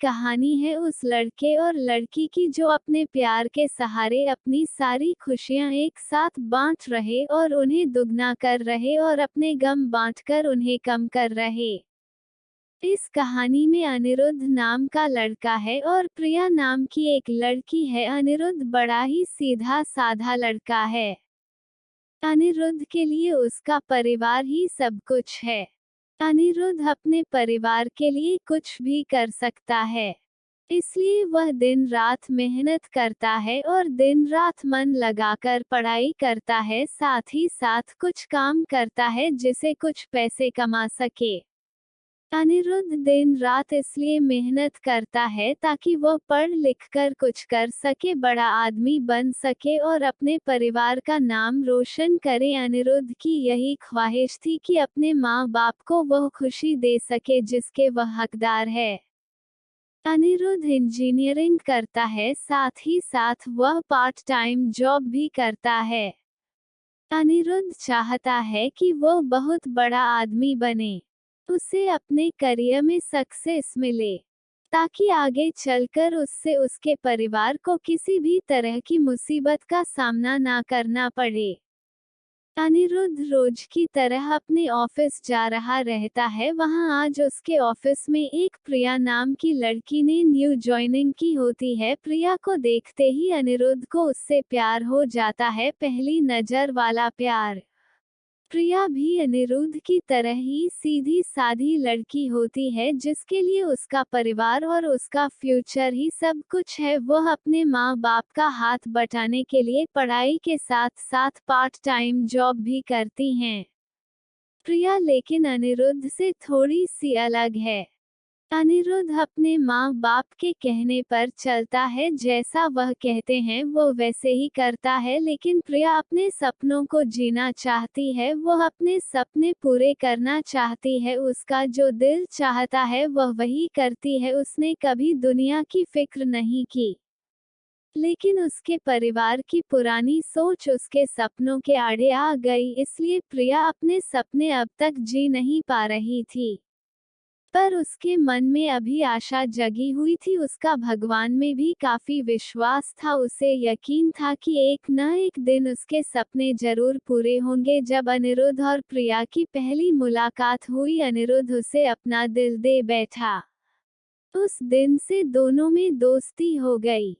कहानी है उस लड़के और लड़की की जो अपने प्यार के सहारे अपनी सारी खुशियां एक साथ बांट रहे और उन्हें दुगना कर रहे और अपने गम बांटकर उन्हें कम कर रहे। इस कहानी में अनिरुद्ध नाम का लड़का है और प्रिया नाम की एक लड़की है। अनिरुद्ध बड़ा ही सीधा साधा लड़का है। अनिरुद्ध के लिए उसका परिवार ही सब कुछ है। अनिरुद्ध अपने परिवार के लिए कुछ भी कर सकता है, इसलिए वह दिन रात मेहनत करता है और दिन रात मन लगाकर पढ़ाई करता है, साथ ही साथ कुछ काम करता है जिससे कुछ पैसे कमा सके। अनिरुद्ध दिन रात इसलिए मेहनत करता है ताकि वह पढ़ लिख कर कुछ कर सके, बड़ा आदमी बन सके और अपने परिवार का नाम रोशन करे। अनिरुद्ध की यही ख्वाहिश थी कि अपने माँ बाप को वह खुशी दे सके जिसके वह हकदार है। अनिरुद्ध इंजीनियरिंग करता है, साथ ही साथ वह पार्ट टाइम जॉब भी करता है। अनिरुद्ध चाहता है कि वह बहुत बड़ा आदमी बने, उसे अपने करियर में सक्सेस मिले, ताकि आगे चलकर उससे उसके परिवार को किसी भी तरह की मुसीबत का सामना ना करना पड़े। अनिरुद्ध रोज की तरह अपने ऑफिस जा रहा रहता है। वहां आज उसके ऑफिस में एक प्रिया नाम की लड़की ने न्यू ज्वाइनिंग की होती है। प्रिया को देखते ही अनिरुद्ध को उससे प्यार हो जाता है, पहली नजर वाला प्यार। प्रिया भी अनिरुद्ध की तरह ही सीधी साधी लड़की होती है जिसके लिए उसका परिवार और उसका फ्यूचर ही सब कुछ है। वह अपने माँ बाप का हाथ बटाने के लिए पढ़ाई के साथ साथ पार्ट टाइम जॉब भी करती हैं। प्रिया लेकिन अनिरुद्ध से थोड़ी सी अलग है। अनिरुद्ध अपने माँ बाप के कहने पर चलता है, जैसा वह कहते हैं वो वैसे ही करता है, लेकिन प्रिया अपने सपनों को जीना चाहती है, वह अपने सपने पूरे करना चाहती है, उसका जो दिल चाहता है वह वही करती है। उसने कभी दुनिया की फिक्र नहीं की, लेकिन उसके परिवार की पुरानी सोच उसके सपनों के आड़े आ गई, इसलिए प्रिया अपने सपने अब तक जी नहीं पा रही थी। पर उसके मन में अभी आशा जगी हुई थी, उसका भगवान में भी काफी विश्वास था। उसे यकीन था कि एक न एक दिन उसके सपने जरूर पूरे होंगे। जब अनिरुद्ध और प्रिया की पहली मुलाकात हुई, अनिरुद्ध उसे अपना दिल दे बैठा। उस दिन से दोनों में दोस्ती हो गई।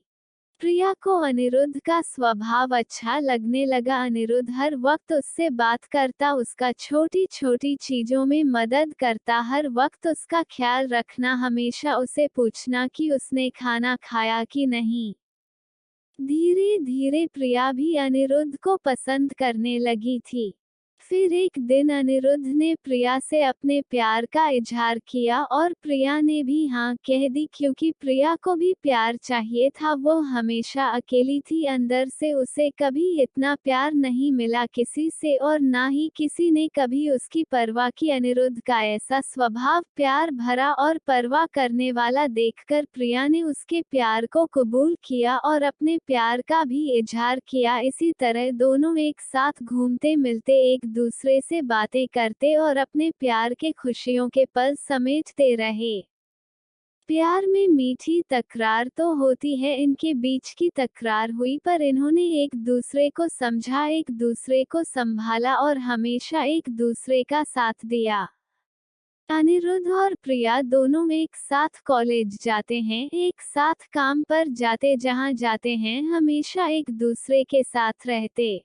प्रिया को अनिरुद्ध का स्वभाव अच्छा लगने लगा। अनिरुद्ध हर वक्त उससे बात करता, उसका छोटी छोटी चीजों में मदद करता, हर वक्त उसका ख्याल रखना, हमेशा उसे पूछना कि उसने खाना खाया कि नहीं। धीरे धीरे प्रिया भी अनिरुद्ध को पसंद करने लगी थी। फिर एक दिन अनिरुद्ध ने प्रिया से अपने प्यार का इजहार किया और प्रिया ने भी हाँ कह दी, क्योंकि प्रिया को भी प्यार चाहिए था। वो हमेशा अकेली थी, अंदर से उसे कभी इतना प्यार नहीं मिला किसी से और ना ही किसी ने कभी उसकी परवाह की। अनिरुद्ध का ऐसा स्वभाव प्यार भरा और परवाह करने वाला देखकर प्रिया ने उसके प्यार को कबूल किया और अपने प्यार का भी इजहार किया। इसी तरह दोनों एक साथ घूमते मिलते, एक दूसरे से बातें करते और अपने प्यार के खुशियों के पल समेटते रहे। प्यार में मीठी तकरार तो होती है, इनके बीच की तकरार हुई, पर इन्होंने एक दूसरे को समझा, एक दूसरे को संभाला और हमेशा एक दूसरे का साथ दिया। अनिरुद्ध और प्रिया दोनों एक साथ कॉलेज जाते हैं, एक साथ काम पर जाते, जहां जाते हैं हमेशा एक दूसरे के साथ रहते।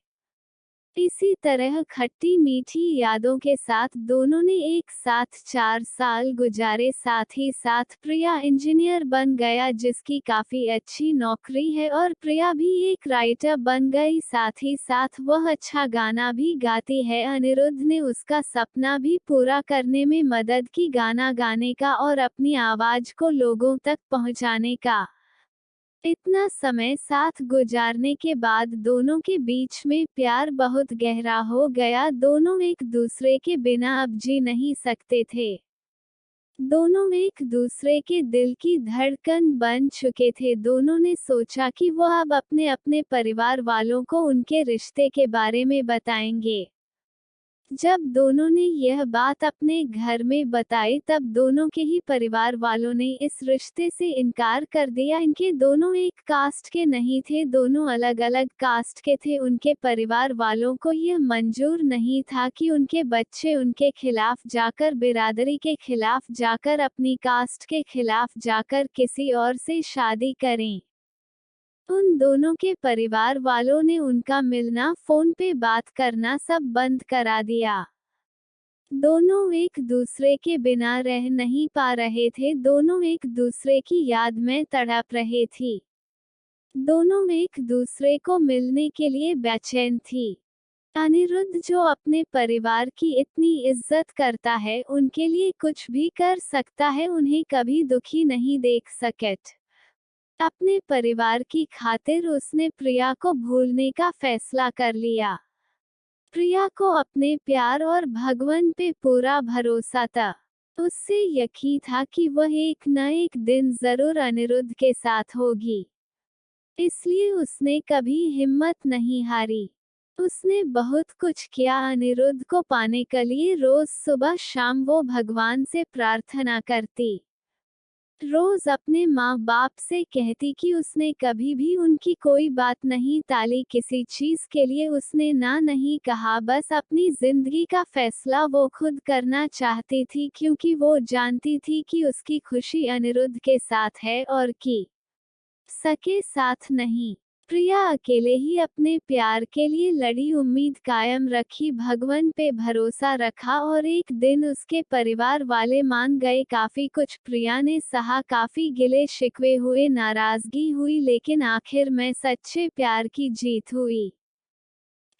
इसी तरह खट्टी मीठी यादों के साथ दोनों ने एक साथ 4 साल गुजारे। साथ ही साथ प्रिया इंजीनियर बन गया, जिसकी काफी अच्छी नौकरी है, और प्रिया भी एक राइटर बन गई। साथ ही साथ वह अच्छा गाना भी गाती है। अनिरुद्ध ने उसका सपना भी पूरा करने में मदद की, गाना गाने का और अपनी आवाज को लोगों तक पहुंचाने का। इतना समय साथ गुजारने के बाद दोनों के बीच में प्यार बहुत गहरा हो गया। दोनों एक दूसरे के बिना अब जी नहीं सकते थे। दोनों एक दूसरे के दिल की धड़कन बन चुके थे। दोनों ने सोचा कि वह अब अपने अपने परिवार वालों को उनके रिश्ते के बारे में बताएंगे। जब दोनों ने यह बात अपने घर में बताई तब दोनों के ही परिवार वालों ने इस रिश्ते से इनकार कर दिया। इनके दोनों एक कास्ट के नहीं थे, दोनों अलग अलग कास्ट के थे। उनके परिवार वालों को यह मंजूर नहीं था कि उनके बच्चे उनके खिलाफ जाकर, बिरादरी के खिलाफ जाकर, अपनी कास्ट के खिलाफ जाकर किसी और से शादी करें। उन दोनों के परिवार वालों ने उनका मिलना, फोन पे बात करना सब बंद करा दिया। दोनों एक दूसरे के बिना रह नहीं पा रहे थे, दोनों एक दूसरे की याद में तड़प रहे थी। दोनों एक दूसरे को मिलने के लिए बेचैन थी। अनिरुद्ध जो अपने परिवार की इतनी इज्जत करता है, उनके लिए कुछ भी कर सकता है, उन्हें कभी दुखी नहीं देख सकता। अपने परिवार की खातिर उसने प्रिया को भूलने का फैसला कर लिया। प्रिया को अपने प्यार और भगवान पे पूरा भरोसा था। उससे यकीन था कि वह एक न एक दिन जरूर अनिरुद्ध के साथ होगी। इसलिए उसने कभी हिम्मत नहीं हारी। उसने बहुत कुछ किया अनिरुद्ध को पाने के लिए। रोज सुबह शाम वो भगवान से प्रार्थना करती। रोज अपने माँ बाप से कहती कि उसने कभी भी उनकी कोई बात नहीं टाली, किसी चीज के लिए उसने ना नहीं कहा, बस अपनी जिंदगी का फैसला वो खुद करना चाहती थी, क्योंकि वो जानती थी कि उसकी खुशी अनिरुद्ध के साथ है और कि सके साथ नहीं। प्रिया अकेले ही अपने प्यार के लिए लड़ी, उम्मीद कायम रखी, भगवान पे भरोसा रखा और एक दिन उसके परिवार वाले मान गए। काफी कुछ प्रिया ने सहा, काफी गिले शिकवे हुए, नाराजगी हुई, लेकिन आखिर में सच्चे प्यार की जीत हुई।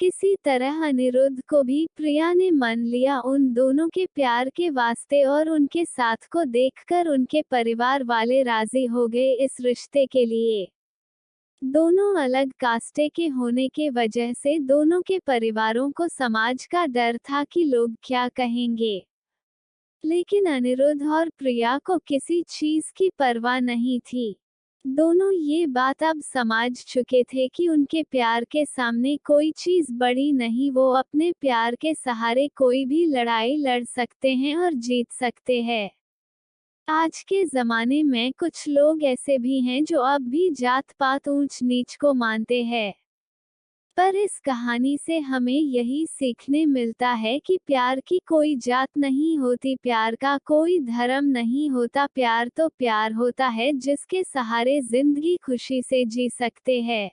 किसी तरह अनिरुद्ध को भी प्रिया ने मान लिया उन दोनों के प्यार के वास्ते, और उनके साथ को देखकर उनके परिवार वाले राजी हो गए इस रिश्ते के लिए। दोनों अलग कास्टे के होने के वजह से दोनों के परिवारों को समाज का डर था कि लोग क्या कहेंगे, लेकिन अनिरुद्ध और प्रिया को किसी चीज की परवाह नहीं थी। दोनों ये बात अब समझ चुके थे कि उनके प्यार के सामने कोई चीज बड़ी नहीं, वो अपने प्यार के सहारे कोई भी लड़ाई लड़ सकते हैं और जीत सकते हैं। आज के ज़माने में कुछ लोग ऐसे भी हैं जो अब भी जात पात ऊंच नीच को मानते हैं, पर इस कहानी से हमें यही सीखने मिलता है कि प्यार की कोई जात नहीं होती, प्यार का कोई धर्म नहीं होता, प्यार तो प्यार होता है जिसके सहारे जिंदगी खुशी से जी सकते हैं।